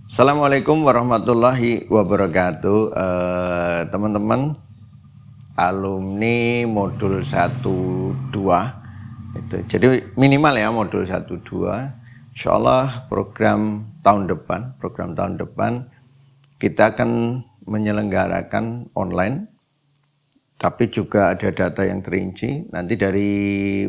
Assalamualaikum warahmatullahi wabarakatuh. Teman-teman alumni modul 1 2 itu. Jadi minimal ya modul 1 2. Insyaallah program tahun depan kita akan menyelenggarakan online, tapi juga ada data yang terinci. Nanti dari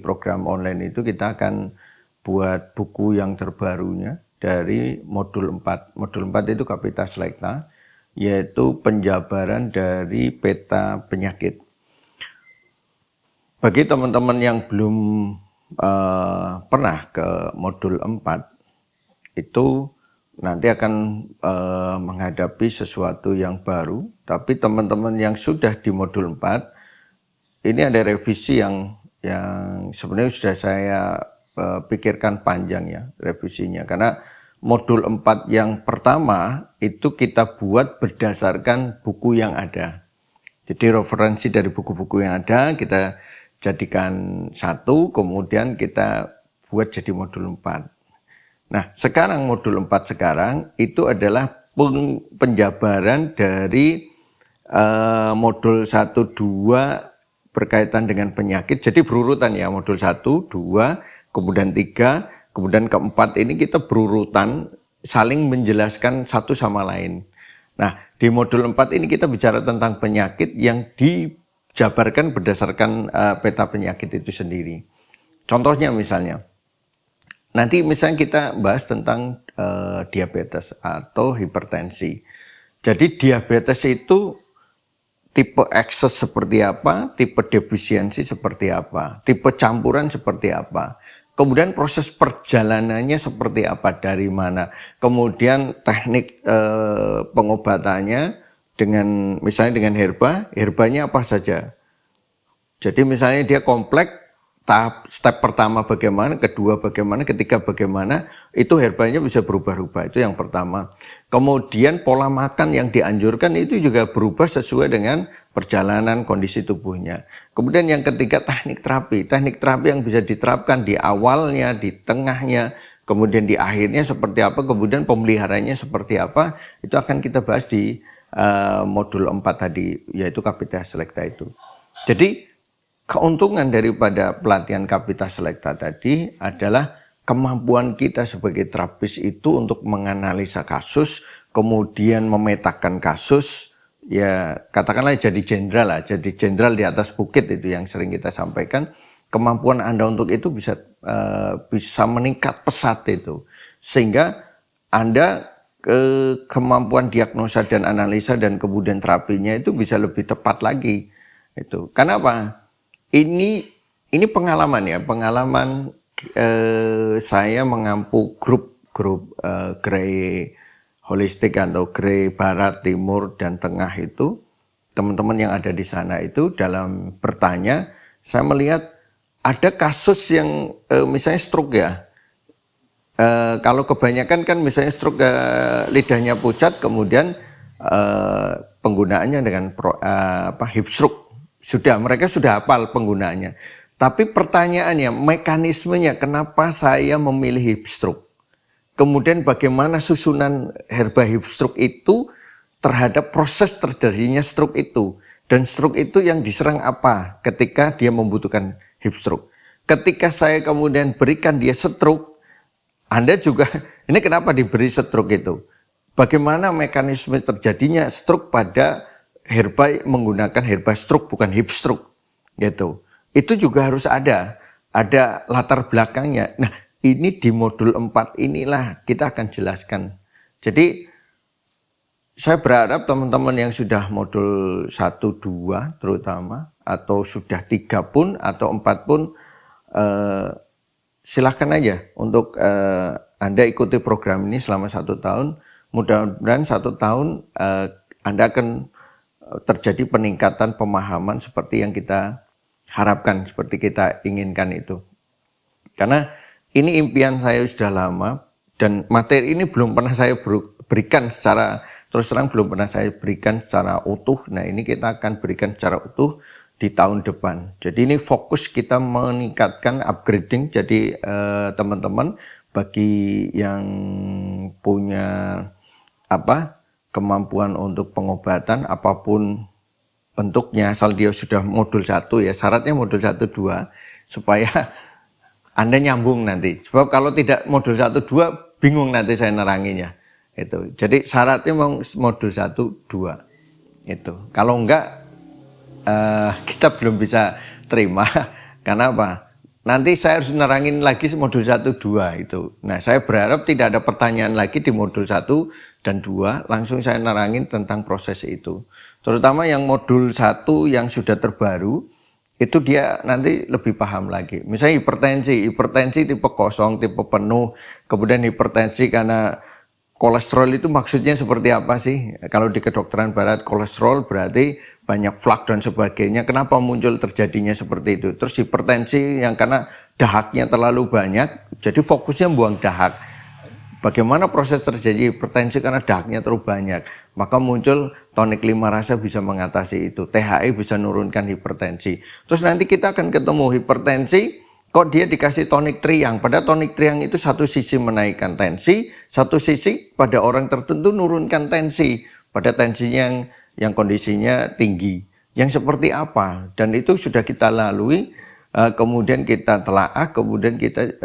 program online itu kita akan buat buku yang terbarunya dari modul 4. Modul 4 itu Kapita Selecta, yaitu penjabaran dari peta penyakit. Bagi teman-teman yang belum pernah ke modul 4, itu nanti akan menghadapi sesuatu yang baru. Tapi teman-teman yang sudah di modul 4, ini ada revisi yang sebenarnya sudah saya pikirkan panjang ya revisinya. Karena modul 4 yang pertama itu kita buat berdasarkan buku yang ada. Jadi referensi dari buku-buku yang ada kita jadikan satu, kemudian kita buat jadi modul 4. Nah, sekarang modul 4 sekarang itu adalah penjabaran dari modul 1 2 berkaitan dengan penyakit. Jadi berurutan ya, modul 1 2, kemudian 3, kemudian keempat ini kita berurutan saling menjelaskan satu sama lain. Nah, di modul 4 ini kita bicara tentang penyakit yang dijabarkan berdasarkan peta penyakit itu sendiri. Contohnya misalnya, nanti misalnya kita bahas tentang diabetes atau hipertensi. Jadi diabetes itu tipe ekses seperti apa, tipe defisiensi seperti apa, tipe campuran seperti apa. Kemudian proses perjalanannya seperti apa, dari mana. Kemudian teknik pengobatannya dengan misalnya dengan herbanya apa saja. Jadi misalnya dia kompleks, step pertama bagaimana, kedua bagaimana, ketiga bagaimana, itu herbanya bisa berubah-ubah, itu yang pertama. Kemudian pola makan yang dianjurkan itu juga berubah sesuai dengan perjalanan kondisi tubuhnya. Kemudian yang ketiga teknik terapi yang bisa diterapkan di awalnya, di tengahnya, kemudian di akhirnya seperti apa, kemudian pemeliharaannya seperti apa, itu akan kita bahas di modul 4 tadi, yaitu Kapita Selecta itu. Jadi keuntungan daripada pelatihan Kapita Selecta tadi adalah kemampuan kita sebagai terapis itu untuk menganalisa kasus, kemudian memetakan kasus, ya katakanlah jadi jenderal di atas bukit, itu yang sering kita sampaikan. Kemampuan Anda untuk itu bisa meningkat pesat itu, sehingga Anda kemampuan diagnosa dan analisa dan kemudian terapinya itu bisa lebih tepat lagi. Itu kenapa? Ini pengalaman ya, saya mengampu grup Grey Holistik atau Grey Barat, Timur, dan Tengah itu. Teman-teman yang ada di sana itu dalam bertanya, saya melihat ada kasus yang misalnya stroke ya. Kalau kebanyakan kan misalnya stroke lidahnya pucat, kemudian penggunaannya dengan hip stroke. Mereka sudah hafal penggunaannya. Tapi pertanyaannya, mekanismenya kenapa saya memilih hip stroke? Kemudian bagaimana susunan herba hip stroke itu terhadap proses terjadinya stroke itu. Dan stroke itu yang diserang apa ketika dia membutuhkan hip stroke. Ketika saya kemudian berikan dia stroke, Anda juga, ini kenapa diberi stroke itu? Bagaimana mekanisme terjadinya stroke pada herba menggunakan herba stroke, bukan hip stroke, gitu. Itu juga harus ada latar belakangnya. Nah, ini di modul 4 inilah kita akan jelaskan. Jadi saya berharap teman-teman yang sudah modul 1 2 terutama, atau sudah 3 pun atau 4 pun, silahkan aja untuk Anda ikuti program ini selama 1 tahun. Mudah-mudahan 1 tahun Anda akan terjadi peningkatan pemahaman seperti yang kita harapkan, seperti kita inginkan itu. Karena ini impian saya sudah lama, dan materi ini belum pernah saya berikan secara, terus terang belum pernah saya berikan secara utuh. Nah, ini kita akan berikan secara utuh di tahun depan. Jadi ini fokus kita meningkatkan upgrading. Jadi teman-teman bagi yang punya kemampuan untuk pengobatan apapun bentuknya, asal dia sudah modul 1 ya, syaratnya modul 1 2 supaya Anda nyambung nanti. Sebab kalau tidak modul 1 2 bingung nanti saya neranginya. Itu. Jadi syaratnya mau modul 1 2. Itu. Kalau enggak kita belum bisa terima. Karena apa? Nanti saya harus nerangin lagi modul 1 2 itu. Nah, saya berharap tidak ada pertanyaan lagi di modul 1 dan 2, langsung saya nerangin tentang proses itu. Terutama yang modul 1 yang sudah terbaru, itu dia nanti lebih paham lagi. Misalnya hipertensi tipe kosong, tipe penuh, kemudian hipertensi karena kolesterol itu maksudnya seperti apa sih? Kalau di kedokteran barat kolesterol berarti banyak flak dan sebagainya. Kenapa muncul terjadinya seperti itu? Terus hipertensi yang karena dahaknya terlalu banyak, jadi fokusnya buang dahak. Bagaimana proses terjadi hipertensi karena dahaknya terlalu banyak? Maka muncul tonik 5 rasa bisa mengatasi itu. THI bisa menurunkan hipertensi. Terus nanti kita akan ketemu hipertensi, kok dia dikasih tonik triang. Pada tonik triang itu satu sisi menaikkan tensi, satu sisi pada orang tertentu nurunkan tensi. Pada tensinya yang kondisinya tinggi. Yang seperti apa? Dan itu sudah kita lalui, kemudian kita telaah, kemudian kita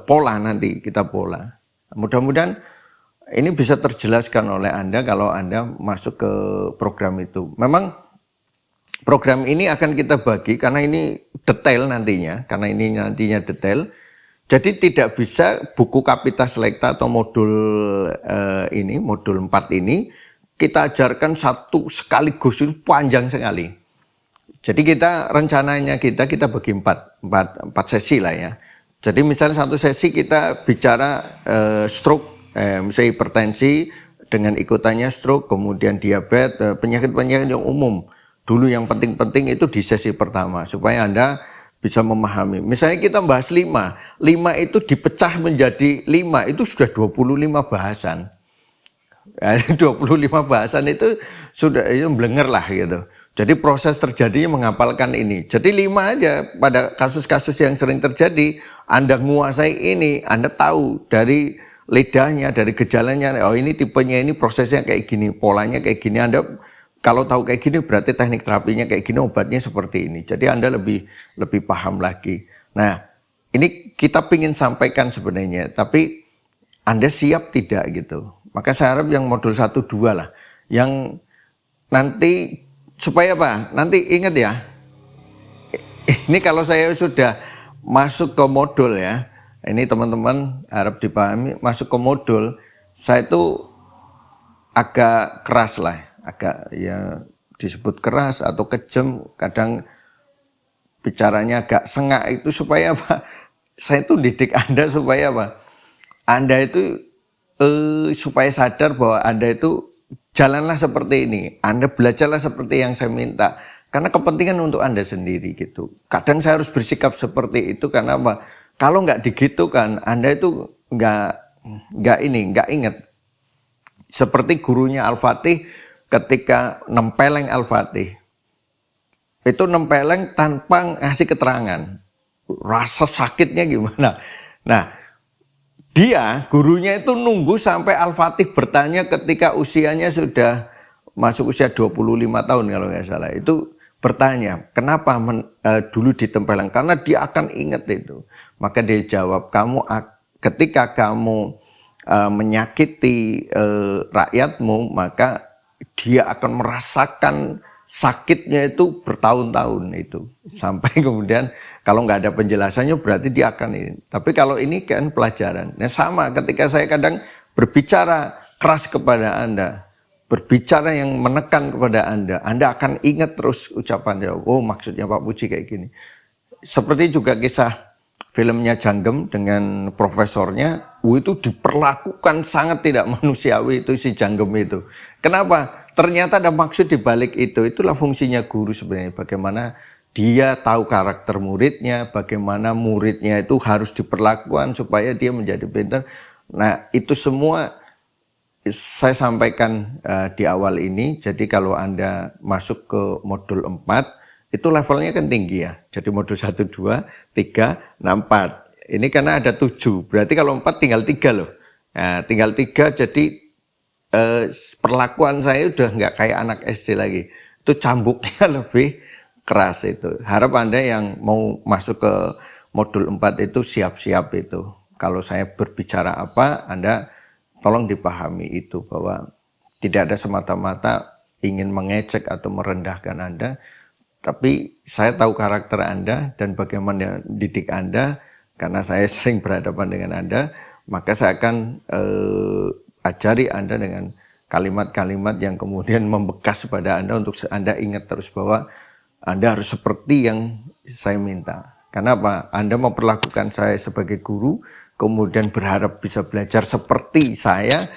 pola nanti, kita pola. Mudah-mudahan ini bisa terjelaskan oleh Anda kalau Anda masuk ke program itu. Memang program ini akan kita bagi karena ini detail nantinya, karena ini nantinya detail. Jadi tidak bisa buku Kapita Selekta atau modul modul 4 ini kita ajarkan satu sekaligus, itu panjang sekali. Jadi kita rencananya kita bagi 4 sesi lah ya. Jadi misalnya satu sesi kita bicara stroke, misalnya hipertensi dengan ikutannya stroke, kemudian diabetes, penyakit-penyakit yang umum. Dulu yang penting-penting itu di sesi pertama supaya Anda bisa memahami. Misalnya kita bahas 5 itu dipecah menjadi 5 itu sudah 25 bahasan. 25 bahasan itu sudah blenger lah gitu. Jadi proses terjadinya menghafalkan ini. Jadi 5 aja pada kasus-kasus yang sering terjadi, Anda menguasai ini, Anda tahu dari lidahnya, dari gejalanya, oh ini tipenya ini prosesnya kayak gini, polanya kayak gini. Anda kalau tahu kayak gini berarti teknik terapinya kayak gini, obatnya seperti ini. Jadi Anda lebih paham lagi. Nah, ini kita ingin sampaikan sebenarnya, tapi Anda siap tidak gitu. Maka saya harap yang modul 1 2 lah. Yang nanti supaya apa? Nanti ingat ya. Ini kalau saya sudah masuk ke modul ya. Ini teman-teman harap dipahami, masuk ke modul saya itu agak keras lah, agak ya disebut keras atau kejam, kadang bicaranya agak sengak itu supaya apa? Saya itu didik Anda supaya apa? Anda itu supaya sadar bahwa Anda itu jalanlah seperti ini, Anda belajarlah seperti yang saya minta, karena kepentingan untuk Anda sendiri gitu. Kadang saya harus bersikap seperti itu karena apa? Kalau nggak digitukan, Anda itu nggak ingat. Seperti gurunya Al-Fatih ketika nempeleng Al-Fatih, itu nempeleng tanpa ngasih keterangan, rasa sakitnya gimana? Nah, dia, gurunya itu nunggu sampai Al-Fatih bertanya ketika usianya sudah masuk usia 25 tahun kalau nggak salah. Itu bertanya, kenapa dulu ditempeleng? Karena dia akan ingat itu. Maka dia jawab, ketika kamu menyakiti rakyatmu, maka dia akan merasakan sakitnya itu bertahun-tahun itu. Sampai kemudian kalau nggak ada penjelasannya berarti dia akan ini. Tapi kalau ini kan pelajaran. Nah sama ketika saya kadang berbicara keras kepada Anda, berbicara yang menekan kepada Anda akan ingat terus ucapannya. Oh maksudnya Pak Puji kayak gini. Seperti juga kisah filmnya Janggem dengan profesornya, itu diperlakukan sangat tidak manusiawi itu si Janggem itu. Kenapa? Ternyata ada maksud di balik itu. Itulah fungsinya guru sebenarnya. Bagaimana dia tahu karakter muridnya, bagaimana muridnya itu harus diperlakukan supaya dia menjadi pintar. Nah, itu semua saya sampaikan di awal ini. Jadi kalau Anda masuk ke modul 4, itu levelnya kan tinggi ya. Jadi modul 1, 2, 3, 4. Ini karena ada 7. Berarti kalau 4 tinggal 3 loh. Nah, tinggal 3 jadi perlakuan saya udah nggak kayak anak SD lagi. Itu cambuknya lebih keras itu. Harap Anda yang mau masuk ke modul 4 itu siap-siap itu. Kalau saya berbicara apa, Anda tolong dipahami itu bahwa tidak ada semata-mata ingin mengecek atau merendahkan Anda, tapi saya tahu karakter Anda dan bagaimana didik Anda, karena saya sering berhadapan dengan Anda, maka saya akan ajari Anda dengan kalimat-kalimat yang kemudian membekas pada Anda untuk Anda ingat terus bahwa Anda harus seperti yang saya minta. Karena apa? Anda memperlakukan saya sebagai guru, kemudian berharap bisa belajar seperti saya,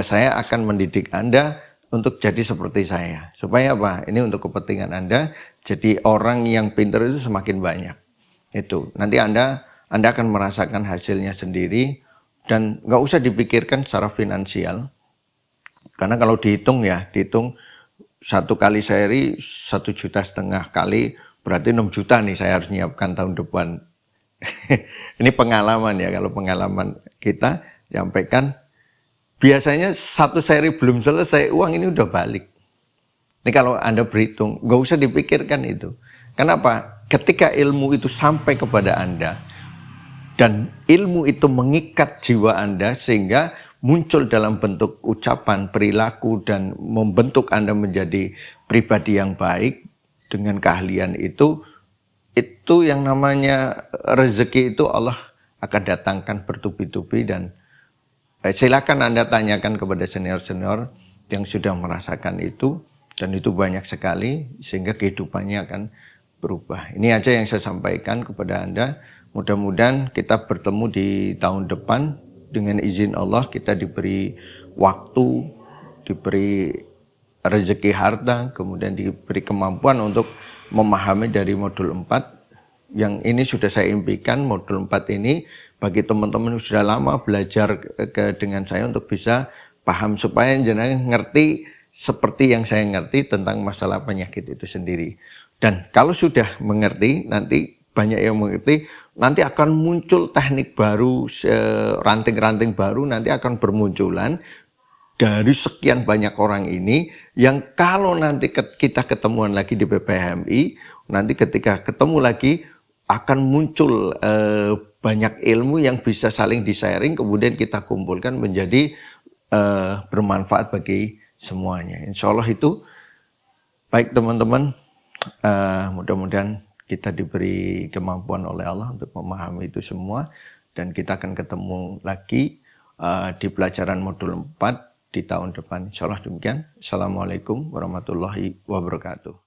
saya akan mendidik Anda untuk jadi seperti saya. Supaya apa? Ini untuk kepentingan Anda, jadi orang yang pintar itu semakin banyak. Itu, nanti Anda akan merasakan hasilnya sendiri, dan nggak usah dipikirkan secara finansial. Karena kalau dihitung satu kali seri 1,5 juta kali, berarti 6 juta nih saya harus nyiapkan tahun depan. Ini pengalaman ya, kalau pengalaman kita sampaikan, biasanya satu seri belum selesai, uang ini udah balik. Ini kalau Anda berhitung, nggak usah dipikirkan itu. Kenapa? Ketika ilmu itu sampai kepada Anda, dan ilmu itu mengikat jiwa Anda sehingga muncul dalam bentuk ucapan, perilaku, dan membentuk Anda menjadi pribadi yang baik dengan keahlian itu yang namanya rezeki itu Allah akan datangkan bertubi-tubi. Dan silakan Anda tanyakan kepada senior-senior yang sudah merasakan itu, dan itu banyak sekali sehingga kehidupannya akan berubah. Ini aja yang saya sampaikan kepada Anda. Mudah-mudahan kita bertemu di tahun depan dengan izin Allah, kita diberi waktu, diberi rezeki harta, kemudian diberi kemampuan untuk memahami dari modul 4. Yang ini sudah saya impikan, modul 4 ini bagi teman-teman yang sudah lama belajar dengan saya untuk bisa paham, supaya jenengan ngerti seperti yang saya ngerti tentang masalah penyakit itu sendiri. Dan kalau sudah mengerti, nanti banyak yang mengerti, nanti akan muncul teknik baru, ranting-ranting baru nanti akan bermunculan dari sekian banyak orang ini, yang kalau nanti kita ketemuan lagi di PPHMI, nanti ketika ketemu lagi akan muncul banyak ilmu yang bisa saling di-sharing, kemudian kita kumpulkan menjadi bermanfaat bagi semuanya. Insya Allah itu baik teman-teman, mudah-mudahan kita diberi kemampuan oleh Allah untuk memahami itu semua, dan kita akan ketemu lagi di pelajaran modul 4 di tahun depan. Insya Allah demikian. Assalamualaikum warahmatullahi wabarakatuh.